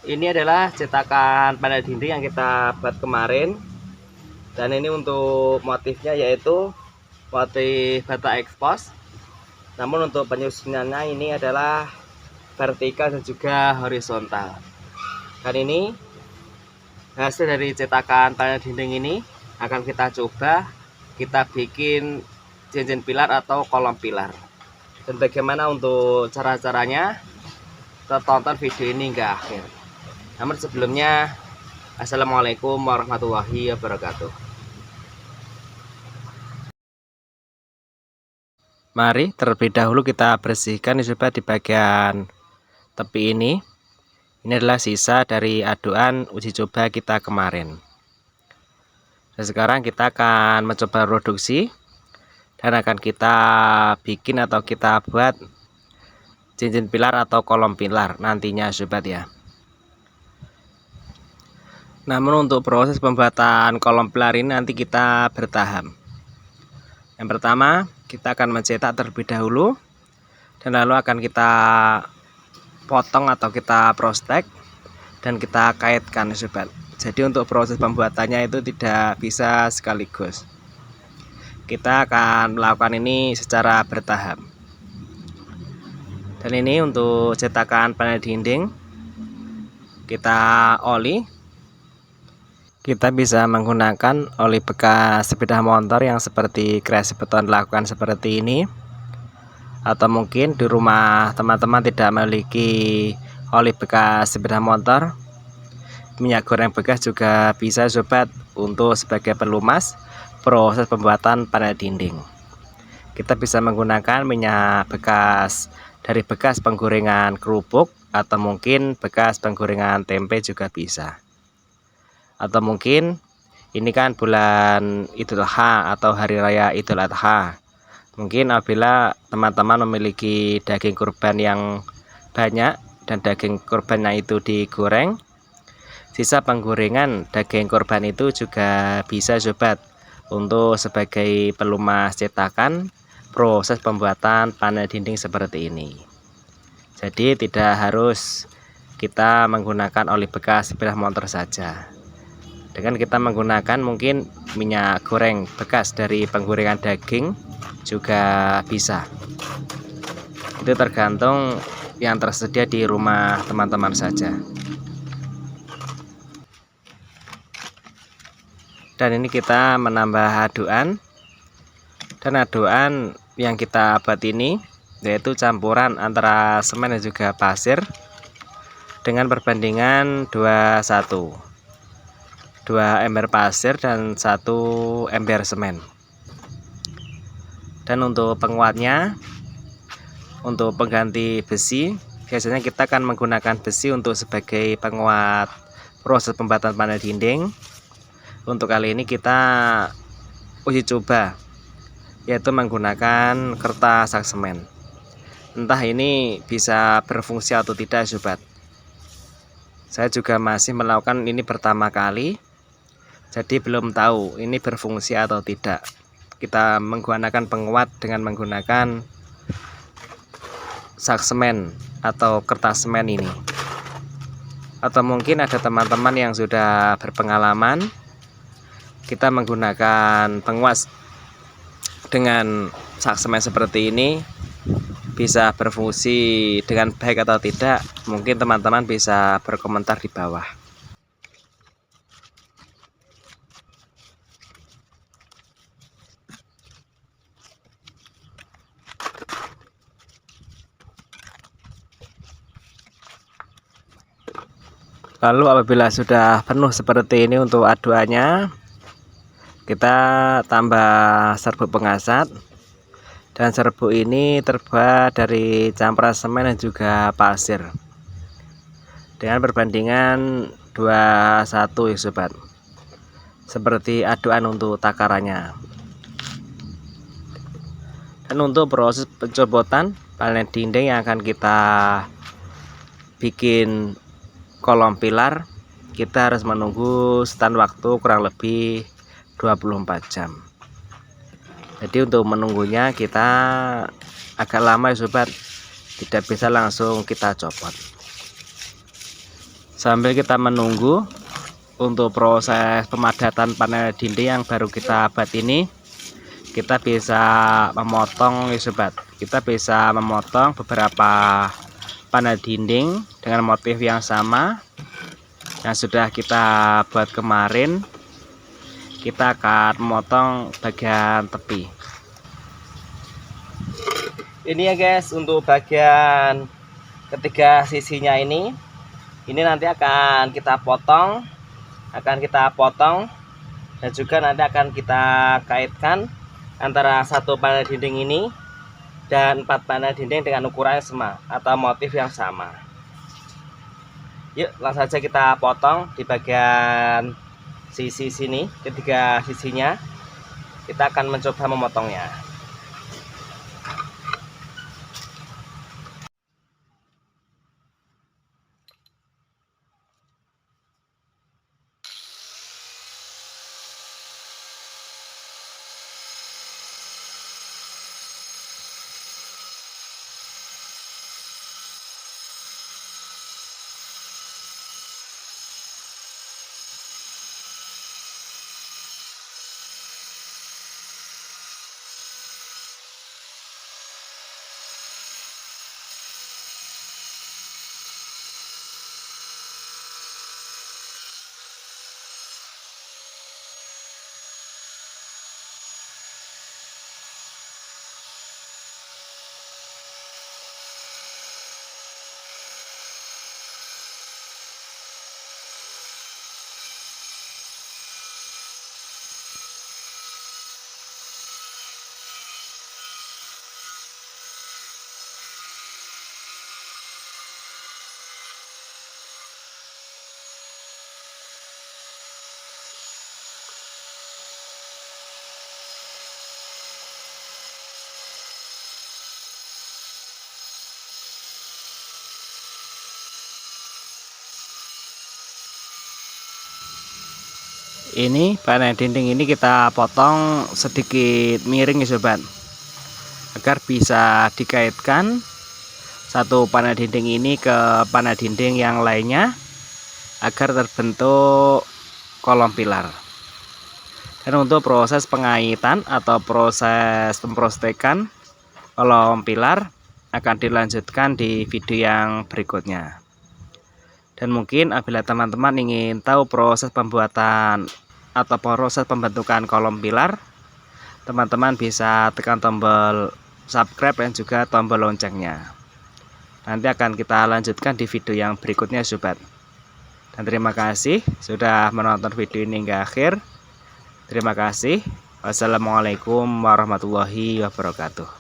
Ini adalah cetakan panel dinding yang kita buat kemarin. Dan ini untuk motifnya yaitu motif bata expose. Namun untuk penyusunannya ini adalah vertikal dan juga horizontal. Dan ini hasil dari cetakan panel dinding ini akan kita coba kita bikin cincin pilar atau kolom pilar. Dan bagaimana untuk cara-caranya, kita tonton video ini hingga akhir. Namun sebelumnya, assalamualaikum warahmatullahi wabarakatuh. Mari terlebih dahulu kita bersihkan sobat di bagian tepi ini. Ini adalah sisa dari aduan uji coba kita kemarin. Dan sekarang kita akan mencoba produksi dan akan kita bikin atau kita buat cincin pilar atau kolom pilar nantinya sobat ya. Namun untuk proses pembuatan kolom pilar ini nanti kita bertahap. Yang pertama kita akan mencetak terlebih dahulu dan lalu akan kita potong atau kita prostek dan kita kaitkan sobat. Jadi untuk proses pembuatannya itu tidak bisa sekaligus. Kita akan melakukan ini secara bertahap. Dan ini untuk cetakan panel dinding kita oli. Kita bisa menggunakan oli bekas sepeda motor yang seperti Crazy Beton lakukan seperti ini. Atau mungkin di rumah teman-teman tidak memiliki oli bekas sepeda motor, minyak goreng bekas juga bisa sobat untuk sebagai pelumas proses pembuatan panel dinding. Kita bisa menggunakan minyak bekas dari bekas penggorengan kerupuk atau mungkin bekas penggorengan tempe juga bisa. Atau mungkin ini kan bulan Idul Adha atau hari raya Idul Adha. Mungkin apabila teman-teman memiliki daging kurban yang banyak dan daging kurbannya itu digoreng, sisa penggorengan daging kurban itu juga bisa sobat untuk sebagai pelumas cetakan proses pembuatan panel dinding seperti ini. Jadi tidak harus kita menggunakan oli bekas sepeda motor saja. Dengan kita menggunakan mungkin minyak goreng bekas dari penggorengan daging juga bisa. Itu tergantung yang tersedia di rumah teman-teman saja. Dan ini kita menambah aduan. Dan aduan yang kita buat ini yaitu campuran antara semen dan juga pasir dengan perbandingan 21. 2 ember pasir dan 1 ember semen. Dan untuk penguatnya, untuk pengganti besi, biasanya kita akan menggunakan besi untuk sebagai penguat proses pembuatan panel dinding. Untuk kali ini kita uji coba, yaitu menggunakan kertas sak semen. Entah ini bisa berfungsi atau tidak sobat. Saya juga masih melakukan ini pertama kali, jadi belum tahu ini berfungsi atau tidak. Kita menggunakan penguat dengan menggunakan sak semen atau kertas semen ini. Atau mungkin ada teman-teman yang sudah berpengalaman, kita menggunakan penguat dengan sak semen seperti ini bisa berfungsi dengan baik atau tidak. Mungkin teman-teman bisa berkomentar di bawah. Lalu apabila sudah penuh seperti ini untuk aduannya, kita tambah serbuk pengasat. Dan serbuk ini terbuat dari campuran semen dan juga pasir dengan perbandingan 21 ya sobat, seperti aduan untuk takarannya. Dan untuk proses pencopotan panel dinding yang akan kita bikin kolom pilar, kita harus menunggu stand waktu kurang lebih 24 jam. Jadi untuk menunggunya kita agak lama ya sobat, tidak bisa langsung kita copot. Sambil kita menunggu untuk proses pemadatan panel dinding yang baru kita buat ini, kita bisa memotong ya sobat. Kita bisa memotong beberapa panel dinding dengan motif yang sama yang sudah kita buat kemarin. Kita akan memotong bagian tepi ini ya guys. Untuk bagian ketiga sisinya ini nanti akan kita potong, dan juga nanti akan kita kaitkan antara satu panel dinding ini dan 4 panel dinding dengan ukuran yang sama atau motif yang sama. Yuk langsung saja kita potong di bagian sisi sini, ketiga sisinya. Kita akan mencoba memotongnya. Ini panel dinding ini kita potong sedikit miring ya sobat, agar bisa dikaitkan satu panel dinding ini ke panel dinding yang lainnya agar terbentuk kolom pilar. Dan untuk proses pengaitan atau proses pemprostekan kolom pilar akan dilanjutkan di video yang berikutnya. Dan mungkin apabila teman-teman ingin tahu proses pembuatan atau proses pembentukan kolom pilar, teman-teman bisa tekan tombol subscribe dan juga tombol loncengnya. Nanti akan kita lanjutkan di video yang berikutnya sobat. Dan terima kasih sudah menonton video ini hingga akhir. Terima kasih. Wassalamualaikum warahmatullahi wabarakatuh.